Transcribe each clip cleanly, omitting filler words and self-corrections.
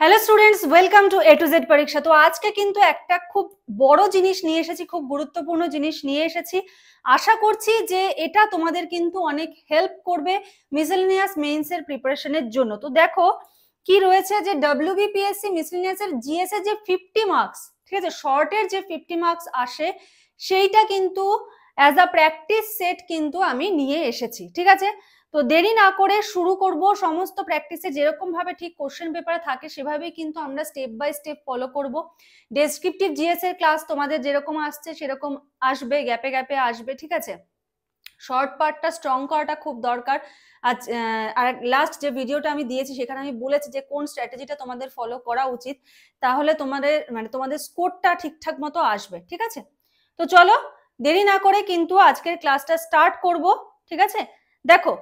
Hello students, welcome to A to Z পরীক্ষা। তো আজকে কিন্তু একটা খুব বড় জিনিস নিয়ে এসেছি, খুব গুরুত্বপূর্ণ জিনিস নিয়ে এসেছি। আশা করছি যে এটা তোমাদের কিন্তু অনেক হেল্প করবে মিসেলেনিয়াস মেইনস এর প্রিপারেশনের জন্য। তো দেখো কি রয়েছে যে WBPSC মিসেলেনিয়াস এর জিএস এর যে 50 মার্কস, ঠিক আছে, শর্টের যে 50 মার্কস আসে সেইটা কিন্তু অ্যাজ আ প্র্যাকটিস সেট কিন্তু আমি নিয়ে এসেছি, ঠিক আছে। তো দেরি না করে শুরু করব। সমস্ত প্র্যাকটিসে যেরকম ভাবে ঠিক কোশ্চেন পেপারে থাকে সেভাবেই কিন্তু আমরা স্টেপ বাই স্টেপ ফলো করব। ডেসক্রিপটিভ জিএস এর ক্লাস তোমাদের যেরকম আসছে সেরকম আসবে, গ্যাপে গ্যাপে আসবে, ঠিক আছে। শর্ট পার্টটা স্ট্রং করাটা খুব দরকার। আর লাস্ট যে ভিডিওটা আমি দিয়েছি সেখানে আমি বলেছি যে কোন স্ট্র্যাটেজিটা তোমাদের ফলো করা উচিত, তাহলে তোমাদের স্কোরটা ঠিকঠাক মতো আসবে, ঠিক আছে। তো চলো দেরি না করে কিন্তু আজকের ক্লাসটা স্টার্ট করব, ঠিক আছে। দেখো,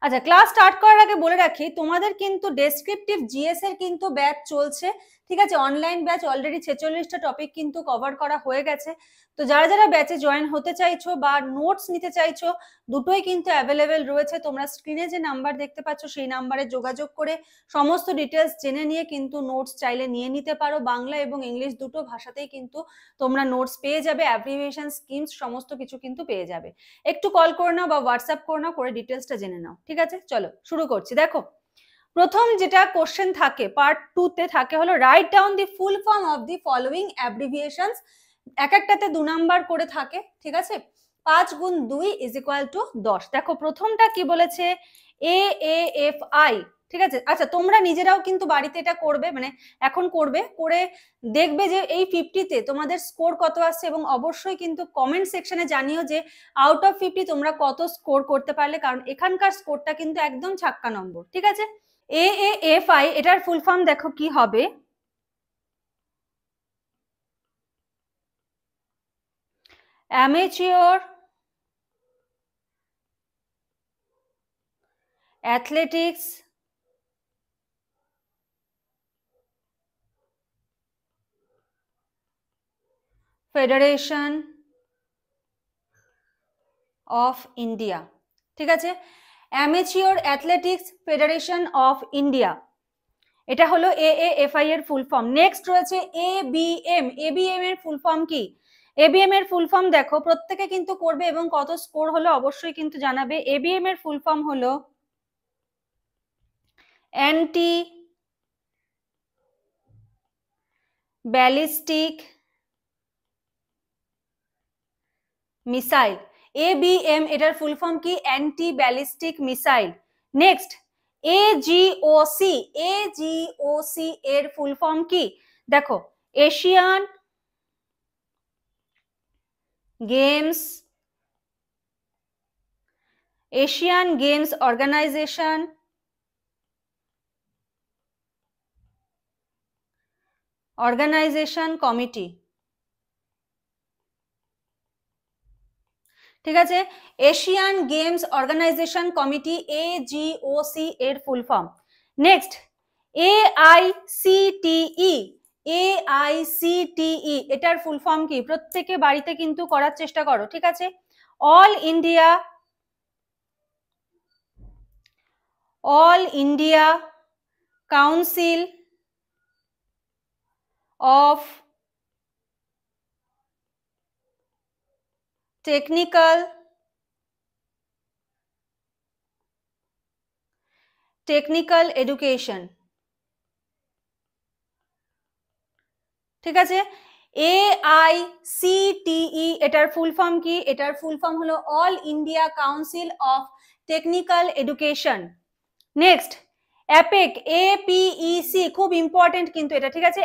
আচ্ছা, ক্লাস স্টার্ট করার আগে বলে রাখি তোমাদের কিন্তু ডেসক্রিপটিভ জিএস এর কিন্তু ব্যাচ চলছে, ঠিক আছে। অনলাইন ব্যাচ অলরেডি 46টা টপিক কিন্তু কভার করা হয়ে গেছে। তো যারা যারা ব্যাচে জয়েন হতে চাইছো বা নোটস নিতে চাইছো, দুটোই কিন্তু অ্যাভেলেবেল রয়েছে। তোমরা স্ক্রিনে যে নাম্বার দেখতে পাচ্ছ সেই নাম্বারে যোগাযোগ করে সমস্ত ডিটেলস জেনে নিয়ে কিন্তু নোটস চাইলে নিয়ে নিতে পারো। বাংলা এবং ইংলিশ দুটো ভাষাতেই কিন্তু তোমরা নোটস পেয়ে যাবে, অ্যাব্রিভিয়েশন, স্কিমস সমস্ত কিছু কিন্তু পেয়ে যাবে। একটু কল করে নাও বা হোয়াটসঅ্যাপ করে নাও, করে ডিটেলসটা জেনে নাও, ঠিক আছে। চলো শুরু করছি। দেখো, প্রথম যেটা কোশ্চেন থাকে পার্ট 2 তে থাকে হলো write down the full form of the following abbreviations. এক একটাতে 2 নাম্বার করে থাকে, ঠিক আছে। 5 গুণ 2 ইজ ইকুয়াল টু 10। দেখো প্রথমটা কি বলেছে, AAFI, ঠিক আছে। আচ্ছা, তোমরা নিজেরাও কিন্তু বাড়িতে এটা করবে, মানে এখন করবে, করে দেখবে যে এই 50তে তোমাদের স্কোর কত আসছে, এবং অবশ্যই কিন্তু কমেন্ট সেকশনে জানিও যে আউট অফ 50 তোমরা কত স্কোর করতে পারলে, কারণ এখানকার স্কোরটা কিন্তু একদম ছাক্কা নম্বর, ঠিক আছে। AAFI এটার ফুল ফর্ম দেখো কি হবে, amateur athletics federation of India, ঠিক আছে। Amateur athletics federation of India, এটা হলো AAFI এর ফুল ফর্ম। নেক্সট রয়েছে ABM। ABM এর ফুল ফর্ম কি? ABM এর ফুল ফর্ম দেখো, প্রত্যেকে কিন্তু করবে এবং কত স্কোর হলো অবশ্যই কিন্তু জানাবে। ABM এর ফুল ফর্ম হলো অ্যান্টি ব্যালিস্টিক মিসাইল। ABM এটার ফুল ফর্ম কি? Anti ballistic missile. Next AGOC। AGOC এর ফুল ফর্ম কি? দেখো, এশিয়ান গেমস অর্গানাইজেশন কমিটি, ঠিক আছে। Asian Games organisation committee, AGOC এর full form. Next AICTE। AICTE এটার ফুল ফর্ম কি? প্রত্যেকে বাড়িতে কিন্তু করার চেষ্টা করো, ঠিক আছে। All India council of technical education, ঠিক আছে। AICTE এটার ফুল ফর্ম কি? এটার ফুল ফর্ম হলো all India council of technical education. Next APEC. APEC, খুব ইম্পর্টেন্ট কিন্তু এটা, ঠিক আছে।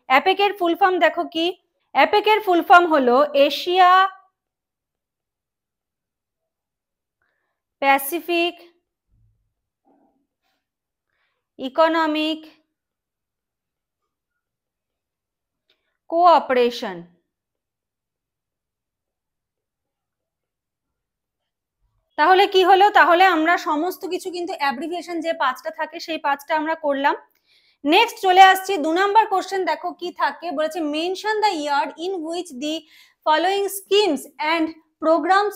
অ্যাপেক এর ফুল ফর্ম দেখো কি? অ্যাপেক এর ফুল ফর্ম হলো এশিয়া প্যাসিফিক ইকোনমিক কোঅপারেশন। তাহলে কি হলো? তাহলে আমরা সমস্ত কিছু কিন্তু অ্যাব্রিভিয়েশন যে 5টা থাকে সেই 5টা আমরা করলাম। নেক্সট চলে আসছি 2 নাম্বার কোশ্চেন। দেখো কি থাকে, বলেছে mention the year in which the following schemes and programs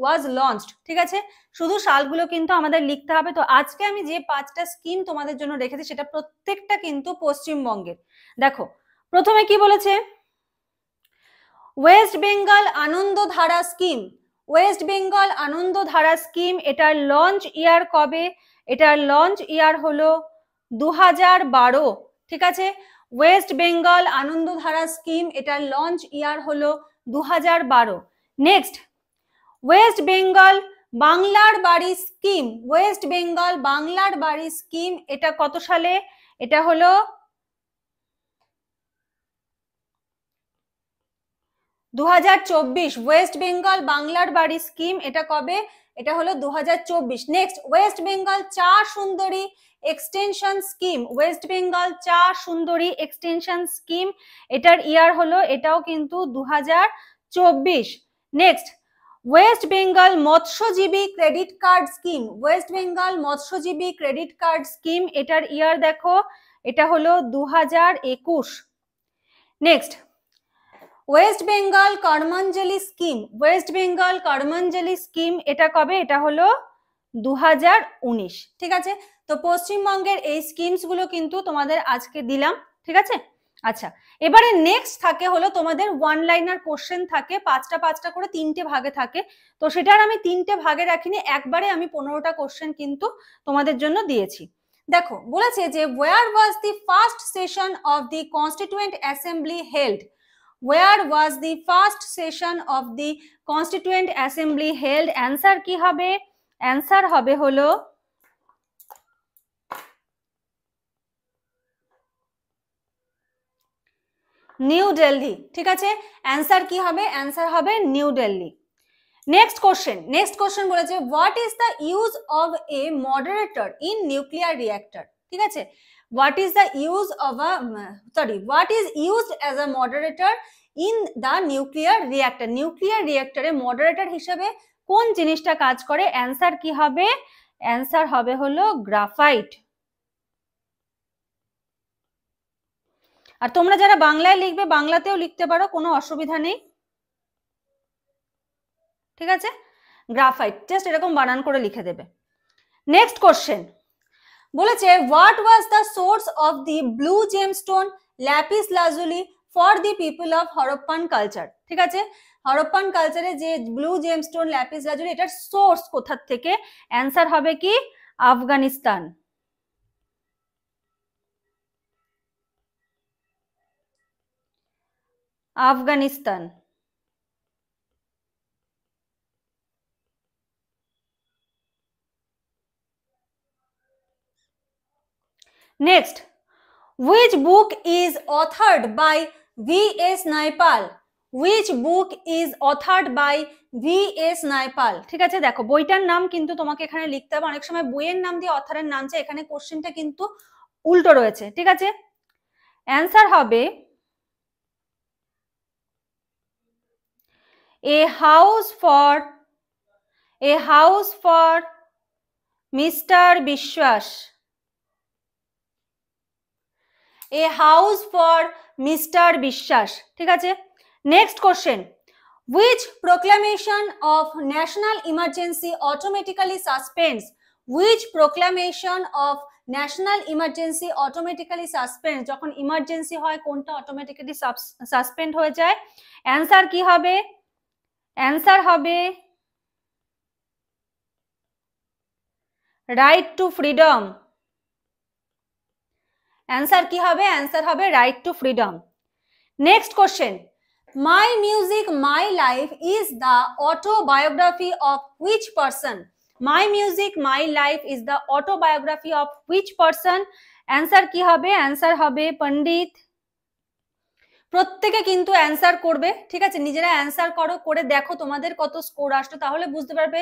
was launched, ঠিক আছে, শুধু সালগুলো কিন্তু আমাদের লিখতে হবে। তো আজকে আমি যে 5টা স্কিম তোমাদের জন্য রেখেছি সেটা প্রত্যেকটা কিন্তু পশ্চিমবঙ্গের। দেখো প্রথমে কি বলেছে, West Bengal Anandadhara scheme, West Bengal Anandadhara scheme, এটার লঞ্চ ইয়ার কবে, এটার লঞ্চ ইয়ার হলো 2012, ঠিক আছে, ওয়েস্ট বেঙ্গল আনন্দধারা স্কিম, এটার লঞ্চ ইয়ার হলো 2012। নেক্সট, ওয়েস্ট বেঙ্গল বাংলার বাড়ি স্কিম, ওয়েস্ট বেঙ্গল বাংলার বাড়ি স্কিম, এটা কত সালে, এটা হলো 2024। ওয়েস্ট বেঙ্গল বাংলার বাড়ি স্কিম এটা কবে, এটা হলো 2024। নেক্সট, ওয়েস্ট বেঙ্গল চা সুন্দরী এক্সটেনশন স্কিম, ওয়েস্ট বেঙ্গল চা সুন্দরী এক্সটেনশন স্কিম, এটার ইয়ার হলো, এটাও কিন্তু 2024। নেক্সট, ওয়েস্ট বেঙ্গল মৎস্যজীবী credit card scheme, West Bengal মৎস্যজীবী ক্রেডিট কার্ড স্কিম, এটার ইয়ার দেখো, এটা হলো 2021। Next, West Bengal Karmanjali scheme, West Bengal Karmanjali scheme, এটা কবে, এটা হলো 2019, ঠিক আছে। তো পশ্চিমবঙ্গের এই স্কিমস গুলো কিন্তু তোমাদের আজকে দিলাম, ঠিক আছে। আচ্ছা, এবারে নেক্সট থাকে হলো তোমাদের ওয়ান লাইনার কোশ্চেন থাকে, 5টা করে 3টে ভাগে থাকে। তো সেটার আমি 3টে ভাগে রাখিনি, একবারে আমি 15টা কোশ্চেন কিন্তু তোমাদের জন্য দিয়েছি। দেখো বলেছে যে where was the first session of the constituent assembly held, where was the first session of the constituent assembly held? answer কি হবে, answer হবে হলো নিউ দিল্লি, ঠিক আছে। answer কি হবে, answer হবে নিউ দিল্লি। নেক্সট কোশ্চেন বলেছে what is the use of a moderator in nuclear reactor, ঠিক আছে, what is the use of a what is used as a moderator in the nuclear reactor, nuclear রিঅ্যাক্টরে moderator হিসেবে কোন জিনিসটা কাজ করে, answer কি হবে, অ্যান্সার হবে হলো গ্রাফাইট। আর তোমরা যারা বাংলায় লিখবে বাংলাতেও লিখতে পারো, কোনো অসুবিধা নেই, ঠিক আছে, গ্রাফাইট, জাস্ট এরকম বানান করে লিখে দেবে। নেক্সট কোশ্চেন বলেছে what was the source of the blue gemstone ল্যাপিস lazuli for the people of Harappan culture, ঠিক আছে, হরপ্পান কালচারে যে ব্লু জেমস্টোন ল্যাপিস লাজুলি এটার সোর্স কোথা থেকে, অ্যান্সার হবে কি Afghanistan. Afghanistan. Next, which book is authored by V.S. Naipaul, which book is authored by V.S. Naipaul, ঠিক আছে। দেখো বইটার নাম কিন্তু তোমাকে এখানে লিখতে হবে, অনেক সময় বইয়ের নাম দিয়ে অথরের নাম চাই, এখানে কোশ্চেনটা কিন্তু উল্টো রয়েছে, ঠিক আছে। অ্যান্সার হবে এ হাউস ফর মিস্টার বিশ্বাস, এ হাউস ফর মিস্টার বিশ্বাস, ঠিক আছে। Next question which proclamation of national emergency automatically suspends, which proclamation of national emergency automatically suspends, যখন ইমার্জেন্সি হয় কোনটা অটোমেটিক্যালি সাসপেন্ড হয়ে যায়, অ্যান্সার কি হবে, অ্যান্সার হবে রাইট টু ফ্রিডম, অ্যান্সার কি হবে, অ্যান্সার হবে right two freedom. Next question my music my life is the autobiography of which person, my music my life is the autobiography of which person, answer কি হবে, answer হবে পণ্ডিত। প্রত্যেকে কিন্তু answer করবে, ঠিক আছে, নিজেরা অ্যান্সার করো, করে দেখো তোমাদের কত স্কোর আসলো, তাহলে বুঝতে পারবে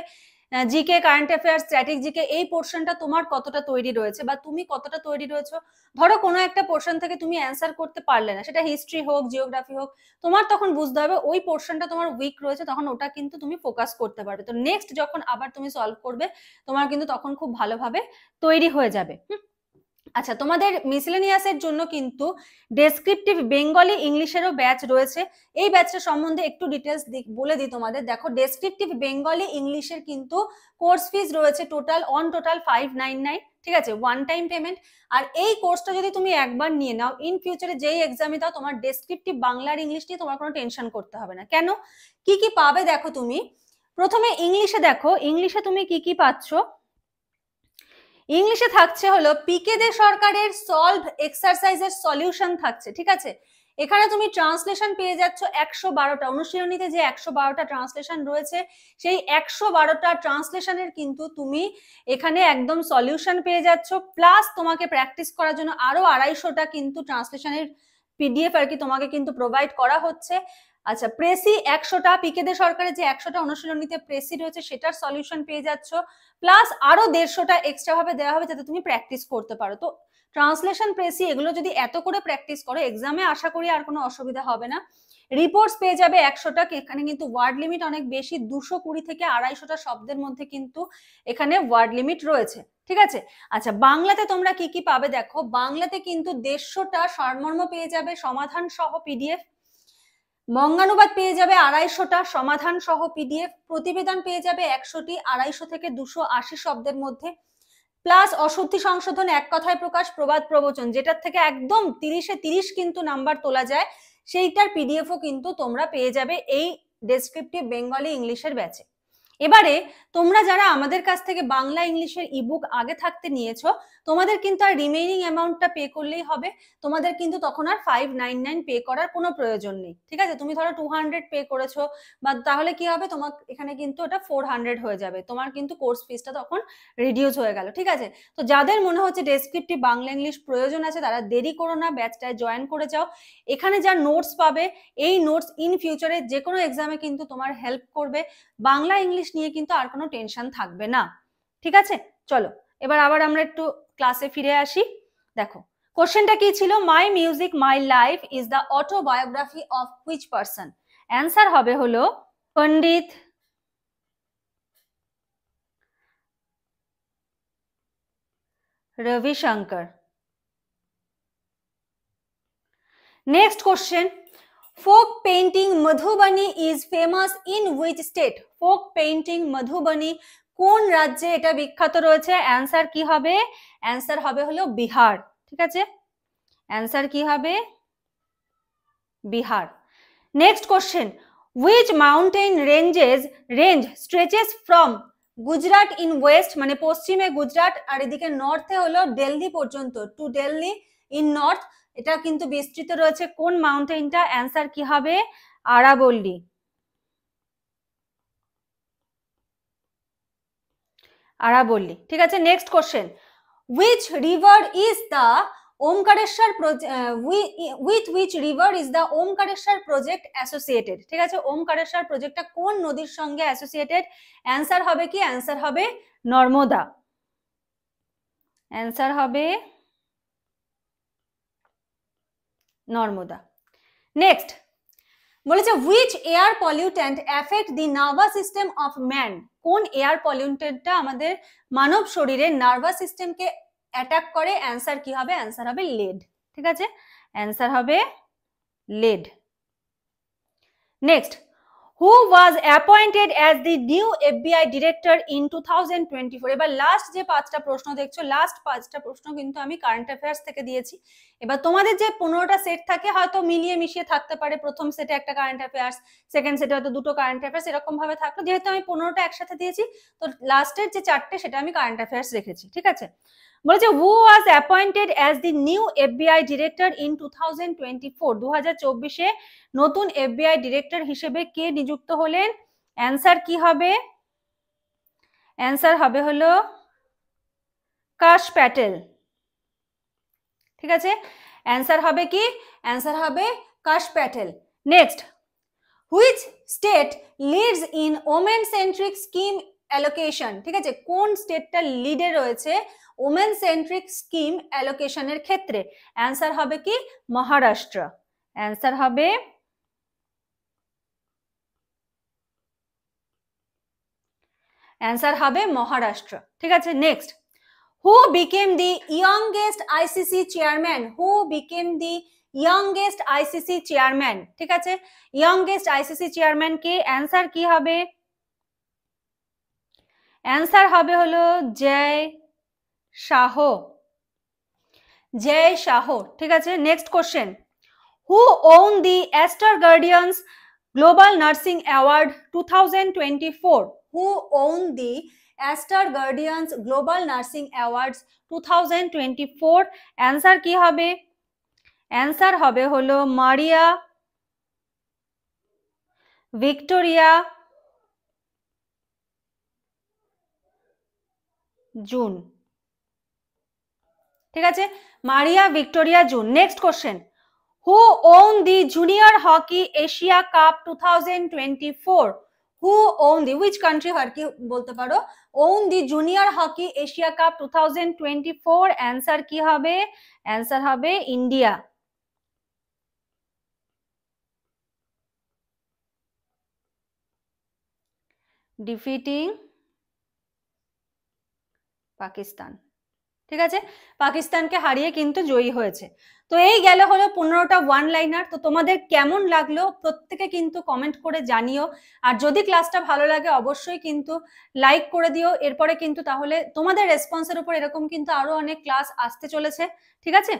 জিকে, কারেন্ট অ্যাফেয়ার্স, স্ট্র্যাটেজিকে এই পোর্শনটা তোমার কতটা তৈরি রয়েছে বা তুমি কতটা তৈরি রয়েছো। ধরো কোনো একটা পোর্শন থেকে তুমি অ্যান্সার করতে পারলে না, সেটা হিস্ট্রি হোক, জিওগ্রাফি হোক, তোমার তখন বুঝতে হবে ওই পোর্শনটা তোমার উইক রয়েছে, তখন ওটা কিন্তু তুমি ফোকাস করতে পারবে। তো নেক্সট যখন আবার তুমি সলভ করবে তোমার কিন্তু তখন খুব ভালোভাবে তৈরি হয়ে যাবে। আচ্ছা, তোমাদের মিসেলেনিয়াসের জন্য কিন্তু ডেসক্রিপটিভ বেঙ্গলি ইংলিশেরও ব্যাচ রয়েছে। এই ব্যাচটা সম্বন্ধে একটু ডিটেলস বলে দিই তোমাদের। দেখো, ডেসক্রিপটিভ বেঙ্গলি ইংলিশের কিন্তু কোর্স ফিস রয়েছে টোটাল 599, ঠিক আছে, ওয়ান টাইম পেমেন্ট। আর এই কোর্সটা যদি তুমি একবার নিয়ে নাও, ইন ফিউচারে যেই এক্সামে দাও, তোমার ডেসক্রিপটিভ বাংলার ইংলিশ নিয়ে তোমার কোনো টেনশন করতে হবে না। কেন, কি কি পাবে দেখো তুমি। প্রথমে ইংলিশে দেখো, ইংলিশে তুমি কি কি পাচ্ছ। ইংলিশে থাকছে হলো পিকে দে সরকারের সলভ এক্সারসাইজের সলিউশন থাকছে, ঠিক আছে। এখানে তুমি ট্রান্সলেশন পেয়ে যাচ্ছ 112টা, অনুশীলনীতে যে 112টা ট্রান্সলেশন রয়েছে, সেই 112টা ট্রান্সলেশনের কিন্তু তুমি এখানে একদম সলিউশন পেয়ে যাচ্ছ। প্লাস তোমাকে প্র্যাকটিস করার জন্য আরো 250টা কিন্তু ট্রান্সলেশনের পিডিএফ আর কি তোমাকে কিন্তু প্রোভাইড করা হচ্ছে। আচ্ছা, প্রেসি 100টা, পিকে দে সরকারের যে 100টা অনুশীলনীতে প্রেসি রয়েছে সেটার সলিউশন পেয়ে যাচ্ছ। প্লাস আরো 150টা এক্সট্রা ভাবে দেওয়া হবে যাতে তুমি প্র্যাকটিস করতে পারো। তো ট্রান্সলেশন, প্রেসি এগুলো যদি এত করে প্র্যাকটিস করো, এক্সামে আশা করি আর কোনো অসুবিধা হবে না। রিপোর্টস পেয়ে যাবে 100টা, এখানে কিন্তু ওয়ার্ড লিমিট অনেক বেশি, 220 থেকে 250টা শব্দের মধ্যে কিন্তু এখানে ওয়ার্ড লিমিট রয়েছে, ঠিক আছে। আচ্ছা, বাংলাতে তোমরা কি কি পাবে দেখো। বাংলাতে কিন্তু 150টা সারমর্ম পেয়ে যাবে সমাধান সহ পিডিএফ। বঙ্গানুবাদ পেয়ে যাবে 250টা সমাধান সহ পিডিএফ। প্রতিবেদন পেয়ে যাবে 100টি, 250 থেকে 280 শব্দের মধ্যে। প্লাস অশুদ্ধি সংশোধন, এক কথায় প্রকাশ, প্রবাদ প্রবচন, যেটার থেকে একদম 30-এ 30 কিন্তু নাম্বার তোলা যায়, সেইটার পিডিএফও কিন্তু তোমরা পেয়ে যাবে এই ডেসক্রিপটিভ বেঙ্গলি ইংলিশের ব্যাচে। এবারে তোমরা যারা আমাদের কাছ থেকে বাংলা ইংলিশের ইবুক আগে থাকতে নিয়েছো, তোমাদের কিন্তু আর রিমেইনিং অ্যামাউন্টটা পে করলেই হবে। তোমাদের কিন্তু তখন আর 599 পে করার কোনো প্রয়োজন নেই, ঠিক আছে। তুমি ধরো 200 পে করেছো, বা তাহলে কি হবে, তোমার এখানে কিন্তু ওটা 400 হয়ে যাবে, তোমার কিন্তু কোর্স ফিসটা তখন রিডিউস হয়ে গেল, ঠিক আছে। তো যাদের মনে হচ্ছে ডেসক্রিপটিভ বাংলা ইংলিশ প্রয়োজন আছে, তারা দেরি করো না, ব্যাচটায় জয়েন করে যাও। এখানে যা নোটস পাবে, এই নোটস ইন ফিউচারে যে কোনো এক্সামে কিন্তু তোমার হেল্প করবে। বাংলা ইংলিশ নিয়ে কিন্তু আর কোনো টেনশন থাকবে না, ঠিক আছে। চলো এবার আবার আমরা একটু ক্লাসে ফিরে আসি। দেখো, কোশ্চেনটা কি ছিল, my music my life is the autobiography of which person. Answer হবে হলো Pandit Ravishankar. Next question, folk painting Madhubani is famous in which state? folk painting Madhubani কোন রাজ্যে এটা বিখ্যাত রয়েছে? অ্যান্সার কি হবে? অ্যান্সার হবে হলো বিহার, ঠিক আছে। অ্যান্সার কি হবে? Bihar. Next question, which mountain range stretches from Gujarat in West, মানে পশ্চিমে গুজরাট আর এদিকে নর্থে হলো দিল্লি পর্যন্ত, টু দিল্লি ইন নর্থ, এটা কিন্তু বিস্তৃত রয়েছে। কোন মাউন্টেনটা? অ্যান্সার কি হবে? আরাবল্লী। আরাবল্লী, ঠিক আছে। Next question, which river is the Omkareshwar with which river is the Omkareshwar project associated, ঠিক আছে। ওমকারেশ্বর প্রজেক্টটা কোন নদীর সঙ্গে অ্যাসোসিয়েটেড? অ্যান্সার হবে কি? অ্যান্সার হবে নর্মদা। অ্যান্সার হবে নর্মদা। নেক্সট বলেছে, which air pollutant affect the nervous system of man? কোন এয়ার পলিউটেন্টটা আমাদের মানব শরীরের নার্ভাস সিস্টেমকে অ্যাটাক করে? অ্যান্সার কি হবে? অ্যান্সার হবে লেড, ঠিক আছে। অ্যান্সার হবে লেড। Next, who was appointed as the new FBI director in 2024? এবার লাস্ট যে 5টা প্রশ্ন দেখছো, লাস্ট 5টা প্রশ্ন কিন্তু আমি কারেন্ট অ্যাফেয়ার্স থেকে দিয়েছি। এবার তোমাদের যে 15টা সেট থাকে, হয়তো মিলিয়ে মিশিয়ে থাকতে পারে, প্রথম সেটে একটা কারেন্ট অ্যাফেয়ার্স, সেকেন্ড সেটে হয়তো 2টো কারেন্ট অ্যাফেয়ার্স, এরকম ভাবে থাকলো। যেহেতু আমি 15টা একসাথে দিয়েছি, তো লাস্টের যে 4টে সেটা আমি কারেন্ট অ্যাফেয়ার্স রেখেছি, ঠিক আছে। বলেছে, who was appointed as the new FBI director in 2024? 2024-এ নতুন এফবিআই ডিরেক্টর হিসেবে কে নিযুক্ত হলেন? অ্যান্সার কি হবে? অ্যান্সার হবে হলো কাশ প্যাটেল, ঠিক আছে। অ্যান্সার হবে কি? অ্যান্সার হবে Kash Patel. Next, which state leads in women centric scheme allocation, ঠিক আছে। কোন স্টেটটা লিডে রয়েছে ওমেন সেন্ট্রিক স্কিম অ্যালোকেশনের ক্ষেত্রে? অ্যান্সার হবে কি? মহারাষ্ট্র। অ্যান্সার হবে মহারাষ্ট্র, ঠিক আছে। Next, Who became the youngest ICC chairman? Who became the youngest ICC chairman? ঠিক আছে, youngest ICC chairman কে? অ্যান্সার কি হবে? অ্যান্সার হবে হলো জয় শাহ। জয় শাহ। ঠিক আছে, next question. Who owned the Aster Guardians Global Nursing Award 2024? Who owned the Aster Guardians Global Nursing Awards 2024? Answer কি হবে? অ্যান্সার হবে হলো মারিয়া ভিক্টোরিয়া জুন। ঠিক আছে, মারিয়া Victoria June. Next question. Who owned the Junior Hockey Asia Cup 2024? Who owned the, which country hockey বলতে পারো, own the Junior Hockey Asia Cup 2024? Answer কি হবে? অ্যান্সার হবে ইন্ডিয়া। ডিফিটিং পাকিস্তান। ঠিক আছে, পাকিস্তানকে হারিয়ে কিন্তু জয়ী হয়েছে। তো এই গেল হলো 15টা ওয়ান লাইনার। তো তোমাদের কেমন লাগলো প্রত্যেকে কিন্তু কমেন্ট করে জানিও। আর যদি ক্লাসটা ভালো লাগে অবশ্যই কিন্তু লাইক করে দিও। এরপরে কিন্তু তাহলে তোমাদের রেসপন্সের উপর এরকম কিন্তু আরো অনেক ক্লাস আসতে চলেছে। ঠিক আছে,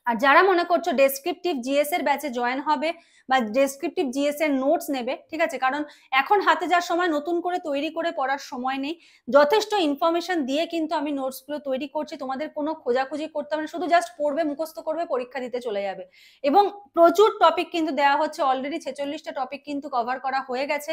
আর যারা মনে করছো ডেসক্রিপটিভ জিএস এর ব্যাচে জয়েন হবে বা ডেসক্রিপটিভ জিএস এর নোটস নেবে, ঠিক আছে, কারণ এখন হাতে যাওয়ার সময় নতুন করে তৈরি করে পড়ার সময় নেই। যথেষ্ট ইনফরমেশন দিয়ে কিন্তু আমি নোটসগুলো তৈরি করছি, তোমাদের কোনো খোঁজাখুঁজি করতে হবে না, শুধু জাস্ট পড়বে, মুখস্থ করবে, পরীক্ষা দিতে চলে যাবে। এবং প্রচুর টপিক কিন্তু দেওয়া হচ্ছে, অলরেডি 46টা টপিক কিন্তু কভার করা হয়ে গেছে।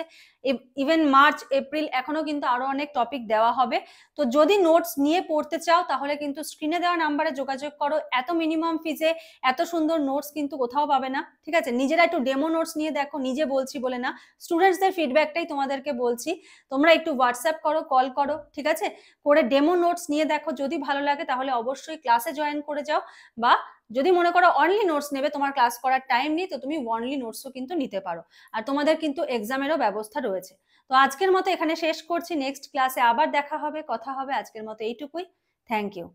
ইভেন মার্চ এপ্রিল এখনো কিন্তু আরো অনেক টপিক দেওয়া হবে। তো যদি নোটস নিয়ে পড়তে চাও তাহলে কিন্তু স্ক্রিনে দেওয়া নাম্বারে যোগাযোগ করো। এত মিনিমাম ফিজে এত সুন্দর নোটস কিন্তু কোথাও পাবে না। ঠিক আছে, নিজেরা একটু ডেমো নোটস নিয়ে দেখো, নিজে বলছি বলে না, স্টুডেন্টসদের ফিডব্যাকটাই তোমাদেরকে বলছি। তোমরা একটু হোয়াটসঅ্যাপ করো, কল করো, ঠিক আছে, করে ডেমো নোটস নিয়ে দেখো। যদি ভালো লাগে তাহলে অবশ্যই ক্লাসে জয়েন করে যাও। বা যদি মনে করো অনলি নোটস নেবে, তোমার ক্লাস করার টাইম নেই, তো তুমি অনলি নোটসও কিন্তু নিতে পারো। আর তোমাদের কিন্তু এক্সামেরও ব্যবস্থা রয়েছে। তো আজকের মতো এখানে শেষ করছি, নেক্সট ক্লাসে আবার দেখা হবে, কথা হবে। আজকের মতো এইটুকুই। Thank you.